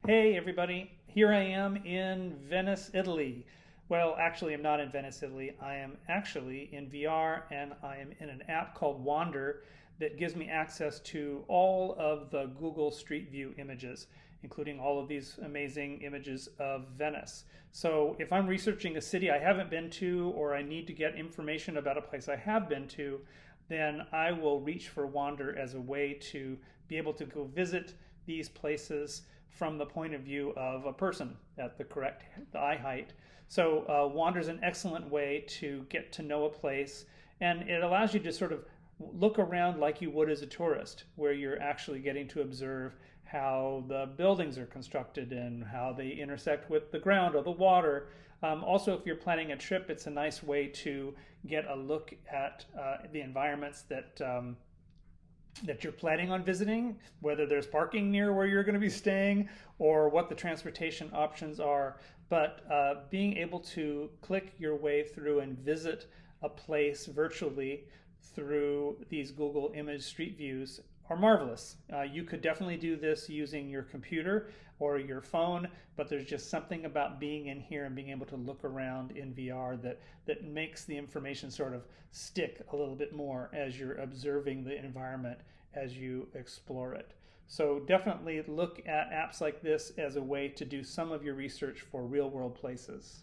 Hey everybody, here I am in Venice, Italy. Well, actually, I'm not in Venice, Italy. I am actually in VR and I am in an app called Wander that gives me access to all of the Google Street View images, including all of these amazing images of Venice. So if I'm researching a city I haven't been to or I need to get information about a place I have been to, then I will reach for Wander as a way to be able to go visit these places from the point of view of a person at the correct eye height. So Wander is an excellent way to get to know a place, and it allows you to sort of look around like you would as a tourist, where you're actually getting to observe how the buildings are constructed and how they intersect with the ground or the water. Also, if you're planning a trip, it's a nice way to get a look at the environments that you're planning on visiting, whether there's parking near where you're going to be staying or what the transportation options are. But being able to click your way through and visit a place virtually through these Google Image Street Views are marvelous. You could definitely do this using your computer or your phone, but there's just something about being in here and being able to look around in VR that makes the information sort of stick a little bit more as you're observing the environment as you explore it. So definitely look at apps like this as a way to do some of your research for real world places.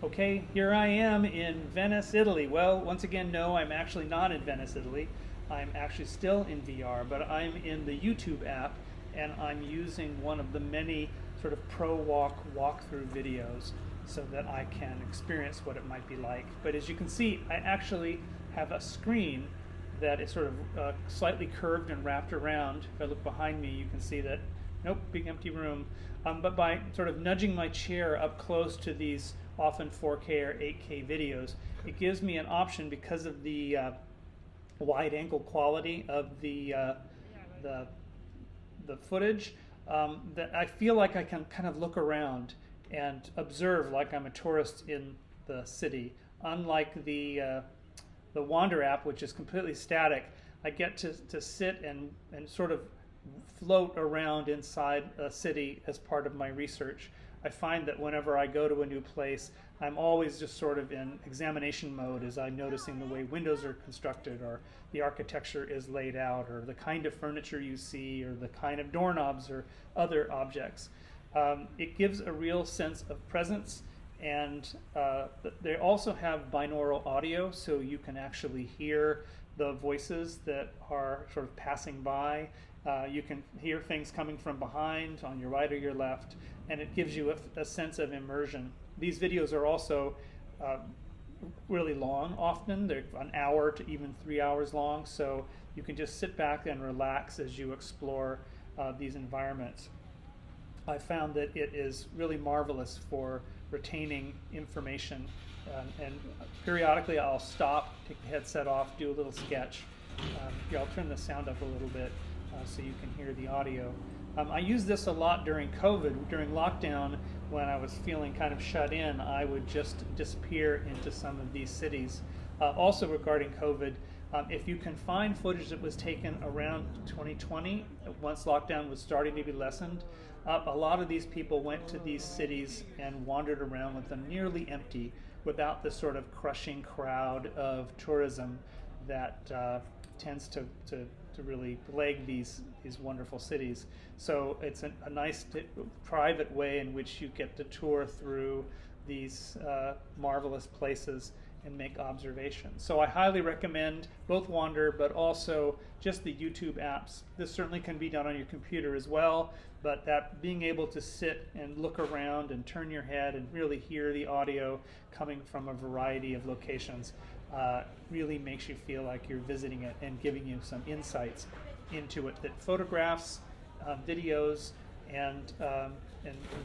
Okay, here I am in Venice, Italy. Well, once again, no, I'm actually not in Venice, Italy. I'm actually still in VR, but I'm in the YouTube app and I'm using one of the many sort of pro walkthrough videos so that I can experience what it might be like. But as you can see, I actually have a screen that is sort of slightly curved and wrapped around. If I look behind me, you can see that, nope, big empty room. But by sort of nudging my chair up close to these often 4K or 8K videos, it gives me an option because of the wide angle quality of the footage, that I feel like I can kind of look around and observe like I'm a tourist in the city. Unlike the Wander app, which is completely static, I get to sit and sort of float around inside a city as part of my research. I find that whenever I go to a new place, I'm always just sort of in examination mode as I'm noticing the way windows are constructed or the architecture is laid out or the kind of furniture you see or the kind of doorknobs or other objects. It gives a real sense of presence, and they also have binaural audio, so you can actually hear the voices that are sort of passing by. You can hear things coming from behind, on your right or your left, and it gives you a sense of immersion. These videos are also really long often. They're an hour to even 3 hours long, so you can just sit back and relax as you explore these environments. I found that it is really marvelous for retaining information, and periodically I'll stop, take the headset off, do a little sketch. Here, I'll turn the sound up a little bit so you can hear the audio. I used this a lot during COVID. During lockdown, when I was feeling kind of shut in, I would just disappear into some of these cities. Also regarding COVID, if you can find footage that was taken around 2020, once lockdown was starting to be lessened, a lot of these people went to these cities and wandered around with them nearly empty, without the sort of crushing crowd of tourism that tends to really plague these wonderful cities. So it's a nice private way in which you get to tour through these marvelous places and make observations. So I highly recommend both Wander, but also just the YouTube apps. This certainly can be done on your computer as well, but that being able to sit and look around and turn your head and really hear the audio coming from a variety of locations really makes you feel like you're visiting it and giving you some insights into it that photographs, videos, and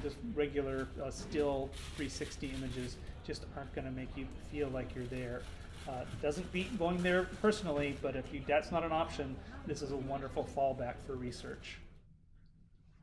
just regular still 360 images just aren't going to make you feel like you're there. Doesn't beat going there personally, but if that's not an option, this is a wonderful fallback for research.